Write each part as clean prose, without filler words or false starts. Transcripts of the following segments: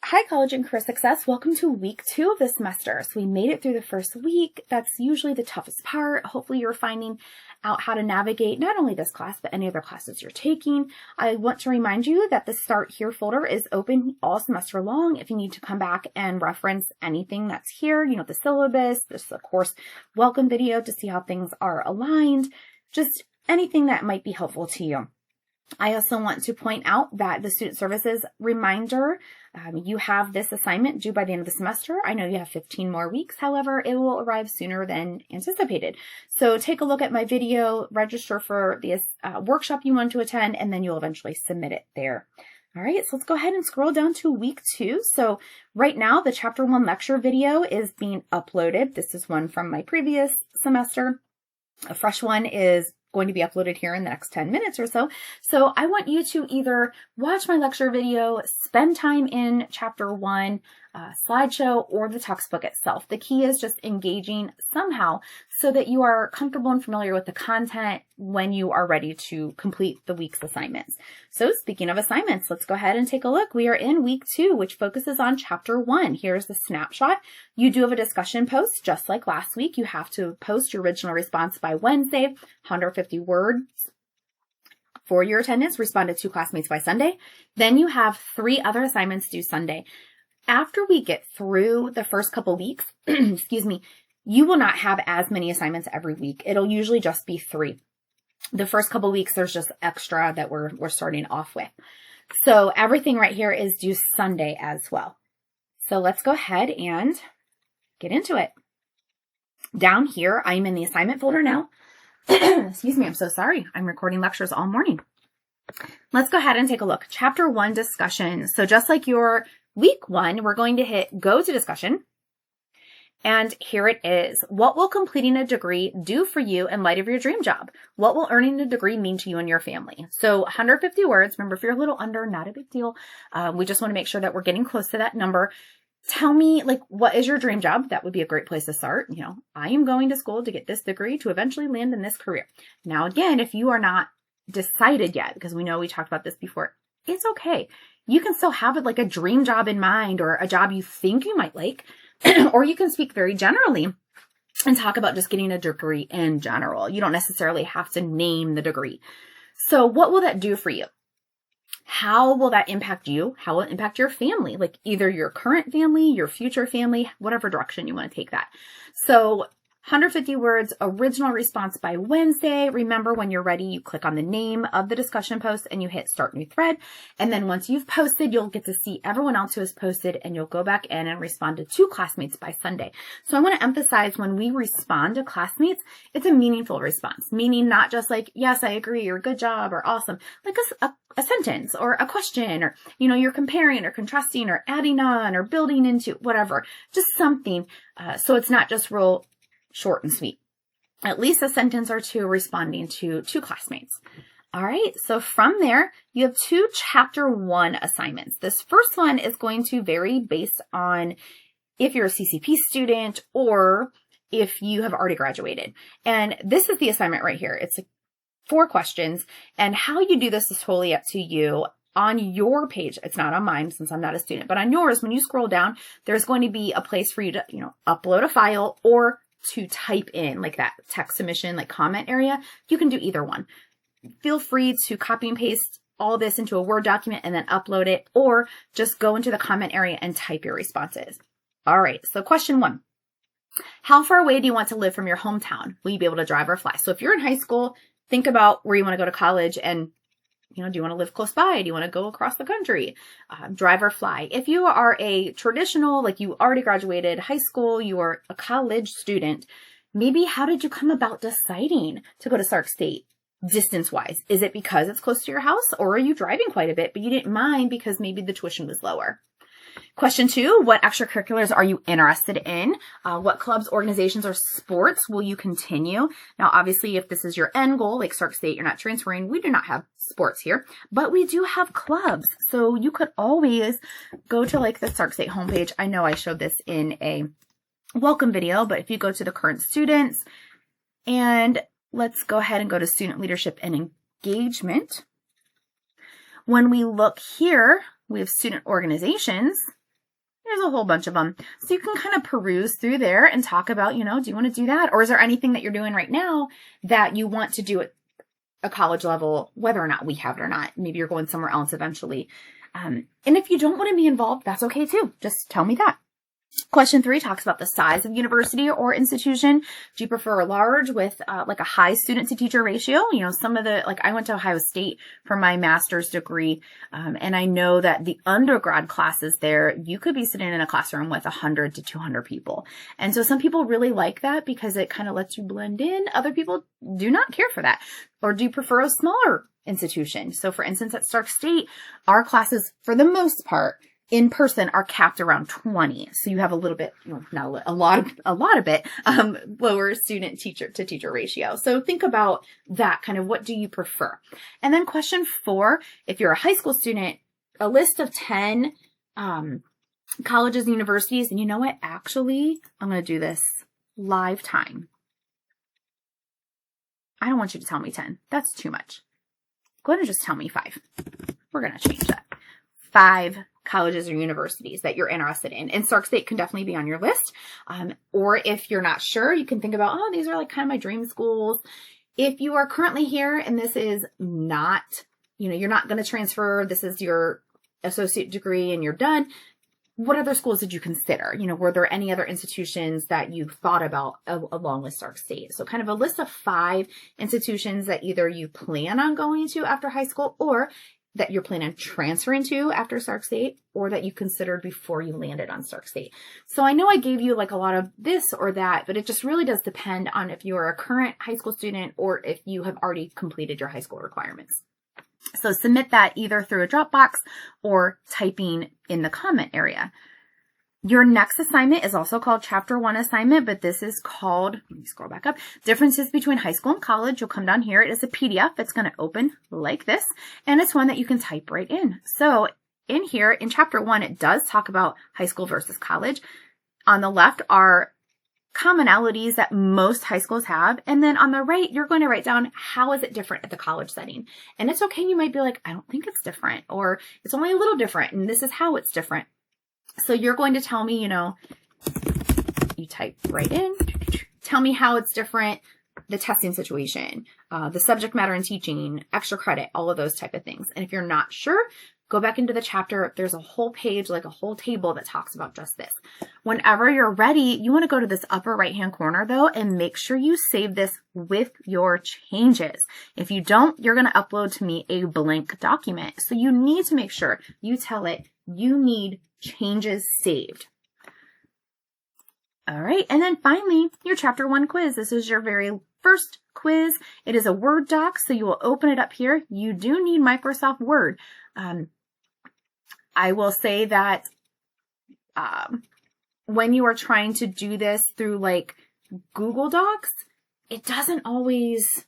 Hi, College and Career Success. Welcome to week 2 of the semester. So we made it through the first week. That's usually the toughest part. Hopefully you're finding out how to navigate not only this class, but any other classes you're taking. I want to remind you that the Start Here folder is open all semester long. If you need to come back and reference anything that's here, the syllabus, this, of course, welcome video to see how things are aligned, just anything that might be helpful to you. I also want to point out that the student services reminder, you have this assignment due by the end of the semester. I know you have 15 more weeks. However, it will arrive sooner than anticipated. So take a look at my video, register for the workshop you want to attend, and then you'll eventually submit it there. All right, so let's go ahead and scroll down to week 2. So right now, the chapter 1 lecture video is being uploaded. This is one from my previous semester. A fresh one is going to be uploaded here in the next 10 minutes or so. So I want you to either watch my lecture video, spend time in chapter 1 slideshow, or the textbook itself. The key is just engaging somehow so that you are comfortable and familiar with the content when you are ready to complete the week's assignments. So speaking of assignments, let's go ahead and take a look. We are in week 2, which focuses on chapter 1. Here's the snapshot. You do have a discussion post just like last week. You have to post your original response by Wednesday, 150 words. For your attendance, respond to 2 classmates by Sunday. Then you have 3 other assignments due Sunday. After we get through the first couple weeks, excuse me, you will not have as many assignments every week. It'll usually just be 3. The first couple weeks, there's just extra that we're starting off with. So everything right here is due Sunday as well. So let's go ahead and get into it. Down here, I'm in the assignment folder now. Excuse me, I'm so sorry. I'm recording lectures all morning. Let's go ahead and take a look. Chapter 1 discussion. So just like your week 1, we're going to hit go to discussion. And here it is. What will completing a degree do for you in light of your dream job? What will earning a degree mean to you and your family? So 150 words. Remember, if you're a little under, not a big deal. We just want to make sure that we're getting close to that number. Tell me, what is your dream job? That would be a great place to start. I am going to school to get this degree to eventually land in this career. Now, again, if you are not decided yet, because we know we talked about this before, it's okay. You can still have it like a dream job in mind or a job you think you might like, or you can speak very generally and talk about just getting a degree in general. You don't necessarily have to name the degree. So what will that do for you? How will that impact you? How will it impact your family? Like either your current family, your future family, whatever direction you want to take that. So 150 words, original response by Wednesday. Remember, when you're ready, you click on the name of the discussion post and you hit start new thread. And then once you've posted, you'll get to see everyone else who has posted and you'll go back in and respond to 2 classmates by Sunday. So I want to emphasize when we respond to classmates, it's a meaningful response, meaning not just like, yes, I agree, or good job, or awesome, like a sentence or a question, or, you're comparing or contrasting or adding on or building into, whatever, just something. So it's not just real short and sweet. At least a sentence or 2 responding to 2 classmates. All right, so from there, you have 2 chapter 1 assignments. This first one is going to vary based on if you're a CCP student or if you have already graduated. And this is the assignment right here. It's 4 questions, and how you do this is totally up to you. On your page, it's not on mine since I'm not a student, but on yours, when you scroll down, there's going to be a place for you to, upload a file or to type in like that text submission, like comment area. You can do either one. Feel free to copy and paste all this into a Word document and then upload it, or just go into the comment area and type your responses. All right. So question 1, how far away do you want to live from your hometown? Will you be able to drive or fly? So if you're in high school, think about where you want to go to college and do you want to live close by? Do you want to go across the country? Drive or fly? If you are a traditional, like you already graduated high school, you are a college student, maybe how did you come about deciding to go to Sark State distance-wise? Is it because it's close to your house, or are you driving quite a bit, but you didn't mind because maybe the tuition was lower? Question 2, what extracurriculars are you interested in? What clubs, organizations, or sports will you continue? Now, obviously, if this is your end goal, like Sark State, you're not transferring, we do not have sports here, but we do have clubs. So you could always go to the Sark State homepage. I know I showed this in a welcome video, but if you go to the current students, and let's go ahead and go to student leadership and engagement. When we look here, we have student organizations. There's a whole bunch of them. So you can kind of peruse through there and talk about, do you want to do that? Or is there anything that you're doing right now that you want to do at a college level, whether or not we have it or not? Maybe you're going somewhere else eventually. And if you don't want to be involved, that's okay too. Just tell me that. Question 3 talks about the size of university or institution. Do you prefer a large with like a high student to teacher ratio? Some of I went to Ohio State for my master's degree. And I know that the undergrad classes there, you could be sitting in a classroom with 100 to 200 people. And so some people really like that because it kind of lets you blend in. Other people do not care for that. Or do you prefer a smaller institution? So for instance, at Stark State, our classes, for the most part, in person are capped around 20. So you have a little bit, not a lot of it, lower student teacher to teacher ratio. So think about that kind of, what do you prefer? And then question 4, if you're a high school student, a list of 10, colleges and universities. And you know what? Actually, I'm going to do this live time. I don't want you to tell me 10. That's too much. Go ahead and just tell me 5. We're going to change that. 5 colleges or universities that you're interested in. And Stark State can definitely be on your list. Or if you're not sure, you can think about, these are like kind of my dream schools. If you are currently here and this is not, you're not going to transfer, this is your associate degree and you're done, what other schools did you consider? Were there any other institutions that you thought about along with Stark State? So kind of a list of 5 institutions that either you plan on going to after high school, or that you're planning on transferring to after Stark State, or that you considered before you landed on Stark State. So I know I gave you like a lot of this or that, but it just really does depend on if you're a current high school student or if you have already completed your high school requirements. So submit that either through a Dropbox or typing in the comment area. Your next assignment is also called Chapter 1 assignment, but this is called, let me scroll back up, Differences Between High School and College. You'll come down here. It is a PDF. It's going to open like this, and it's one that you can type right in. So in here, in Chapter 1, it does talk about high school versus college. On the left are commonalities that most high schools have. And then on the right, you're going to write down, how is it different at the college setting? And it's okay. You might be like, I don't think it's different, or it's only a little different, and this is how it's different. So you're going to tell me, you type right in, tell me how it's different, the testing situation, the subject matter in teaching, extra credit, all of those type of things. And if you're not sure, go back into the chapter. There's a whole page, like a whole table that talks about just this. Whenever you're ready, you want to go to this upper right-hand corner though, and make sure you save this with your changes. If you don't, you're going to upload to me a blank document. So you need to make sure you tell it you need changes saved. All right. And then finally, your Chapter 1 quiz. This is your very first quiz. It is a Word doc, so you will open it up here. You do need Microsoft Word. I will say that when you are trying to do this through like Google Docs, it doesn't always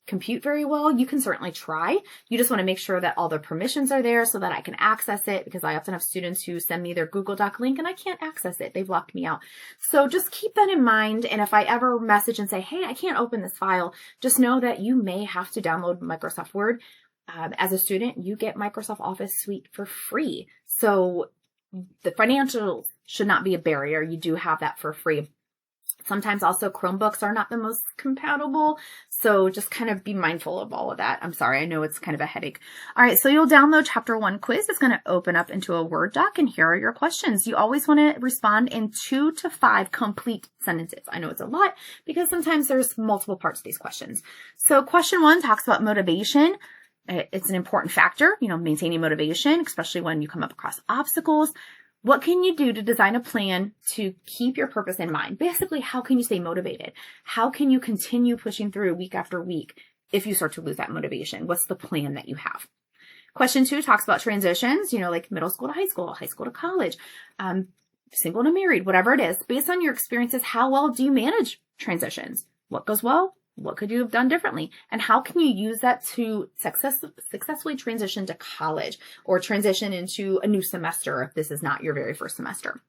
compute very well. You can certainly try. You just want to make sure that all the permissions are there so that I can access it, because I often have students who send me their Google Doc link and I can't access it. They've locked me out. So just keep that in mind. And if I ever message and say, hey, I can't open this file, just know that you may have to download Microsoft Word. As a student, you get Microsoft Office Suite for free. So the financial should not be a barrier. You do have that for free. Sometimes also Chromebooks are not the most compatible. So just kind of be mindful of all of that. I'm sorry. I know it's kind of a headache. All right. So you'll download Chapter 1 quiz. It's going to open up into a Word doc, and here are your questions. You always want to respond in 2 to 5 complete sentences. I know it's a lot because sometimes there's multiple parts to these questions. So question 1 talks about motivation. It's an important factor, maintaining motivation, especially when you come up across obstacles. What can you do to design a plan to keep your purpose in mind? Basically, how can you stay motivated? How can you continue pushing through week after week if you start to lose that motivation? What's the plan that you have? Question 2 talks about transitions, like middle school to high school to college, single to married, whatever it is. Based on your experiences, how well do you manage transitions? What goes well? What could you have done differently? And how can you use that to successfully transition to college or transition into a new semester if this is not your very first semester?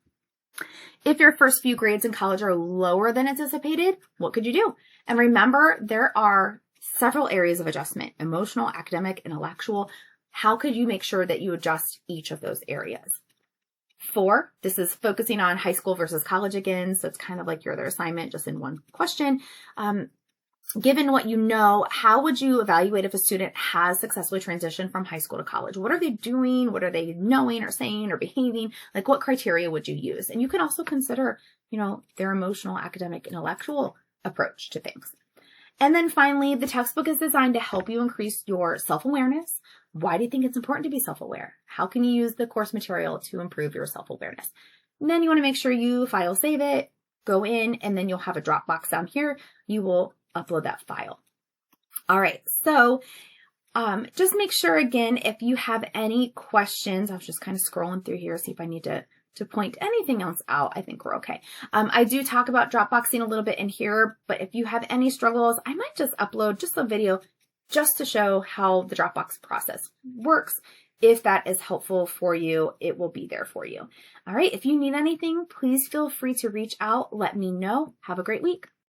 If your first few grades in college are lower than anticipated, what could you do? And remember, there are several areas of adjustment: emotional, academic, intellectual. How could you make sure that you adjust each of those areas? 4, this is focusing on high school versus college again. So it's kind of like your other assignment, just in one question. Given what you know, how would you evaluate if a student has successfully transitioned from high school to college? What are they doing? What are they knowing or saying or behaving? Like, what criteria would you use? And you can also consider, their emotional, academic, intellectual approach to things. And then finally, the textbook is designed to help you increase your self-awareness. Why do you think it's important to be self-aware? How can you use the course material to improve your self-awareness? And then you want to make sure you file save it, go in, and then you'll have a Dropbox down here. You will upload that file. All right, so just make sure, again, if you have any questions, I was just kind of scrolling through here, see if I need to point anything else out. I think we're okay. I do talk about Dropboxing a little bit in here, but if you have any struggles, I might just upload just a video just to show how the Dropbox process works. If that is helpful for you, it will be there for you. All right, if you need anything, please feel free to reach out. Let me know. Have a great week.